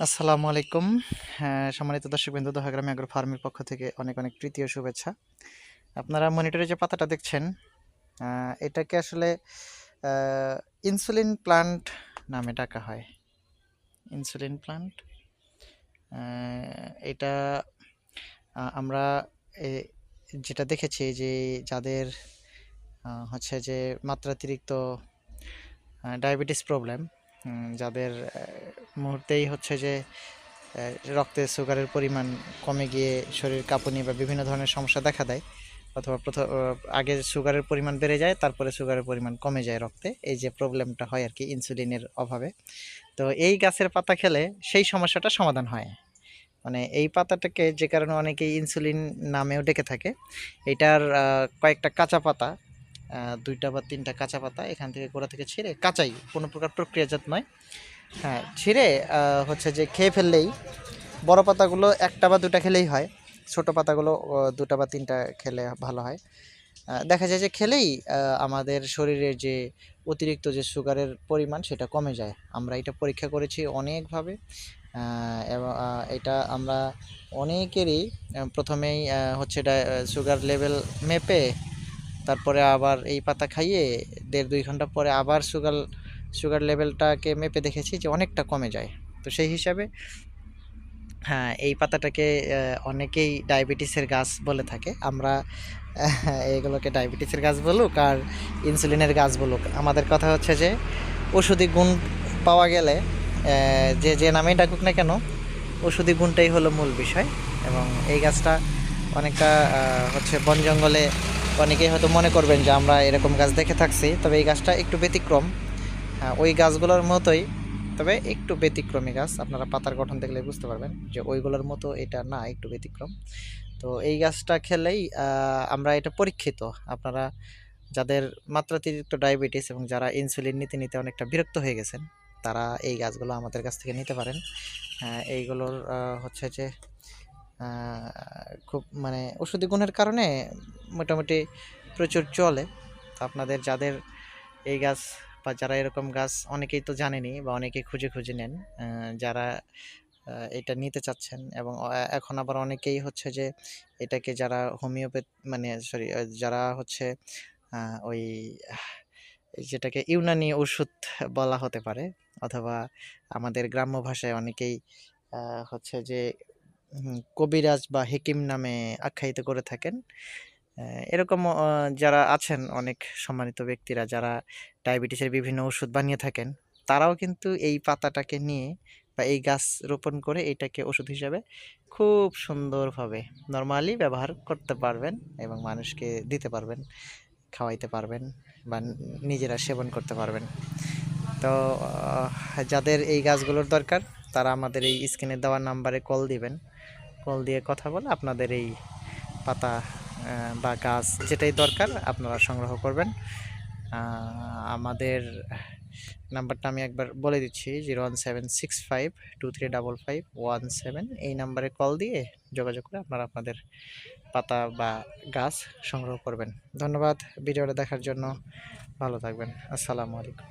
আসসালামু আলাইকুম। হ্যাঁ, সম্মানিত দর্শকবৃন্দ, দোহাগ্রাম অ্যাগ্রো ফার্মের পক্ষ থেকে অনেক অনেক প্রীতি ও শুভেচ্ছা। আপনারা মনিটরে যে পাতাটা দেখছেন, এটাকে আসলে ইনসুলিন প্লান্ট নামে ডাকা হয়। ইনসুলিন প্লান্ট এটা আমরা এ যেটা দেখেছি যে যাদের হচ্ছে যে মাত্রাতিরিক্ত ডায়াবেটিস প্রবলেম, যাদের মুহূর্তেই হচ্ছে যে রক্তে সুগারের পরিমাণ কমে গিয়ে শরীর কাঁপুনি বা বিভিন্ন ধরনের সমস্যা দেখা দেয়, অথবা আগে সুগারের পরিমাণ বেড়ে যায়, তারপরে সুগারের পরিমাণ কমে যায় রক্তে, এই যে প্রবলেমটা হয় আর কি ইনসুলিনের অভাবে। তো এই গাছের পাতা খেলে সেই সমস্যাটা সমাধান হয়। মানে এই পাতাটাকে যে কারণে অনেকেই ইনসুলিন নামেও ডেকে থাকে। এটার কয়েকটা কাঁচা পাতা, ২টা বা ৩টা কাঁচা পাতা এখান থেকে গোড়া থেকে ছিঁড়ে, কাঁচাই, কোনো প্রকার প্রক্রিয়াজাত নয়, হ্যাঁ, ছিঁড়ে হচ্ছে যে খেয়ে ফেললেই, বড় পাতাগুলো ১টা বা ২টা খেলেই হয়, ছোট পাতাগুলো ২টা বা ৩টা খেলে ভালো হয়। দেখা যায় যে খেলেই আমাদের শরীরের যে অতিরিক্ত যে সুগারের পরিমাণ সেটা কমে যায়। আমরা এটা পরীক্ষা করেছি অনেকভাবে, এবং এটা আমরা অনেকেরই প্রথমেই হচ্ছে সুগার লেভেল মেপে, তারপরে আবার এই পাতা খাইয়ে ১.৫-২ ঘন্টা পরে আবার সুগার লেভেলটাকে মেপে দেখেছি যে অনেকটা কমে যায়। তো সেই হিসাবে হ্যাঁ, এই পাতাটাকে অনেকেই ডায়াবেটিসের গাছ বলে থাকে। আমরা এগুলোকে ডায়াবেটিসের গাছ বলুক আর ইনসুলিনের গাছ বলুক, আমাদের কথা হচ্ছে যে ওষুধি গুণ পাওয়া গেলে যে নামেই ডাকুক না কেন, ওষুধি গুণটাই হলো মূল বিষয়। এবং এই গাছটা অনেকটা হচ্ছে বন জঙ্গলে, অনেকেই হয়তো মনে করবেন যে আমরা এরকম গাছ দেখে থাকছি, তবে এই গাছটা একটু ব্যতিক্রম। ওই গাছগুলোর মতোই, তবে একটু ব্যতিক্রমী গাছ। আপনারা পাতার গঠন দেখলে বুঝতে পারবেন যে ওইগুলোর মতো এটা না, একটু ব্যতিক্রম। তো এই গাছটা খেলেই আমরা এটা পরীক্ষিত। আপনারা যাদের মাত্রাতিরিক্ত ডায়াবেটিস এবং যারা ইনসুলিন নিতে নিতে অনেকটা বিরক্ত হয়ে গেছেন, তারা এই গাছগুলো আমাদের কাছ থেকে নিতে পারেন। এইগুলোর হচ্ছে যে খুব মানে ওষুধি গুণের কারণে মোটামুটি প্রচুর চলে। তো আপনাদের যাদের এই গাছ বা যারা এরকম গাছ, অনেকেই তো জানেনই বা অনেকেই খুঁজে খুঁজে নেন, যারা এটা নিতে চাচ্ছেন, এবং এখন আবার অনেকেই হচ্ছে যে এটাকে যারা হোমিওপ্যাথ, মানে সরি, যারা হচ্ছে ওই যেটাকে ইউনানি ওষুধ বলা হতে পারে, অথবা আমাদের গ্রাম্য ভাষায় অনেকেই হচ্ছে যে কবিরাজ বা হেকিম নামে আখ্যায়িত করে থাকেন। এরকম যারা আছেন অনেক সম্মানিত ব্যক্তিরা, যারা ডায়াবেটিসের বিভিন্ন ওষুধ বানিয়ে থাকেন, তারাও কিন্তু এই পাতাটাকে নিয়ে বা এই গাছ রোপণ করে এটাকে ওষুধ হিসাবে খুব সুন্দরভাবে নরমালি ব্যবহার করতে পারবেন এবং মানুষকে দিতে পারবেন, খাওয়াইতে পারবেন, বা নিজেরা সেবন করতে পারবেন। তো যাদের এই গাছগুলোর দরকার, তারা আমাদের এই স্ক্রিনে দেওয়া নাম্বারে কল দিবেন। কল দিয়ে কথা বলে আপনাদের এই পাতা বা গাছ যেটাই দরকার আপনারা সংগ্রহ করবেন। আমাদের নাম্বারটা আমি একবার বলে দিচ্ছি, 01765235517। এই নাম্বারে কল দিয়ে যোগাযোগ করে আপনারা আপনাদের পাতা বা গাছ সংগ্রহ করবেন। ধন্যবাদ ভিডিওটা দেখার জন্য। ভালো থাকবেন। আসসালামু আলাইকুম।